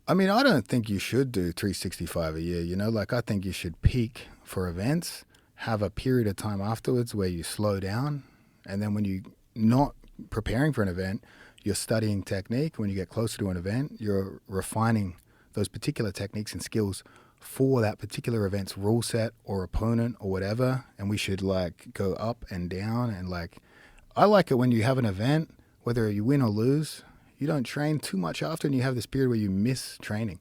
I mean, I don't think you should do 365 a year, like I think you should peak for events, have a period of time afterwards where you slow down, and then when you're not preparing for an event, you're studying technique. When you get closer to an event, you're refining those particular techniques and skills for that particular event's rule set or opponent or whatever, and we should like go up and down and like I like it when you have an event, whether you win or lose, you don't train too much after, and you have this period where you miss training,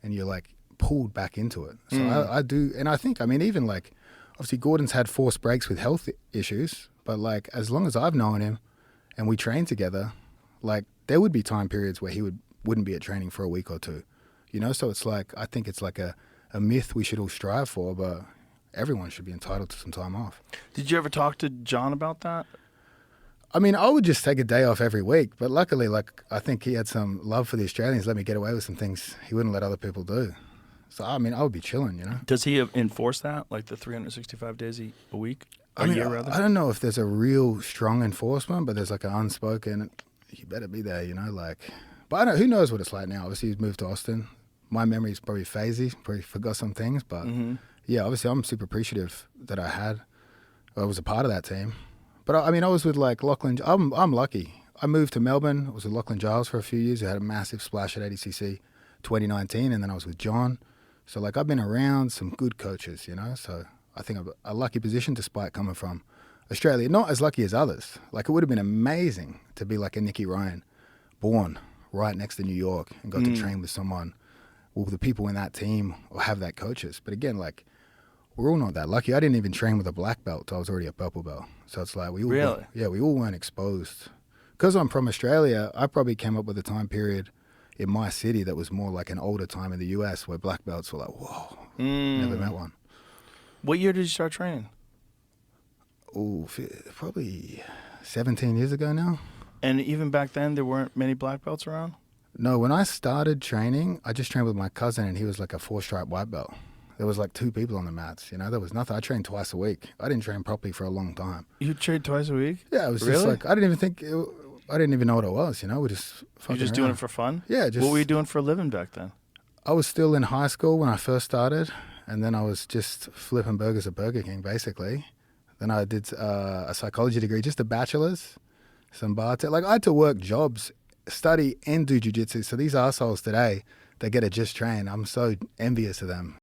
and you're like pulled back into it. So I do, and I think, I mean, even like obviously Gordon's had forced breaks with health issues, but like as long as I've known him, and we train together, like there would be time periods where he wouldn't be at training for a week or two, So it's like I think it's like a myth we should all strive for, but everyone should be entitled to some time off. Did you ever talk to John about that? I mean, I would just take a day off every week, but luckily, like, I think he had some love for the Australians, let me get away with some things he wouldn't let other people do. So, I mean, I would be chilling. Does he enforce that, like the 365 days a week? I mean, year, rather? I don't know if there's a real strong enforcement, but there's like an unspoken, you better be there, like. But I don't, who knows what it's like now? Obviously, he's moved to Austin. My memory is probably phasey, probably forgot some things, but yeah, obviously, I'm super appreciative that I was a part of that team. But I mean, I was with like Lachlan. I'm lucky. I moved to Melbourne. I was with Lachlan Giles for a few years. I had a massive splash at ADCC 2019, and then I was with John. So like I've been around some good coaches, So I think I'm a lucky position despite coming from Australia. Not as lucky as others. Like it would have been amazing to be like a Nicky Ryan, born right next to New York and got to train with someone, with the people in that team or have that coaches. But again, like we're all not that lucky. I didn't even train with a black belt till I was already a purple belt. So it's like we all we all weren't exposed. Because I'm from Australia, I probably came up with a time period in my city that was more like an older time in the US where black belts were like, whoa, never met one. What year did you start training? Oh, probably 17 years ago now. And even back then, there weren't many black belts around? No, when I started training, I just trained with my cousin, and he was like a 4-stripe white belt. There was like 2 people on the mats, There was nothing. I trained twice a week. I didn't train properly for a long time. You trained twice a week? Yeah, it was really? Just like, I didn't even know what it was, We're just fucking You're just around. doing it for fun? Yeah. What were you doing for a living back then? I was still in high school when I first started, and then I was just flipping burgers at Burger King, basically. Then I did a psychology degree, just a bachelor's, some bartend. Like, I had to work jobs, study, and do jiu-jitsu. So these assholes today, they get to just train. I'm so envious of them.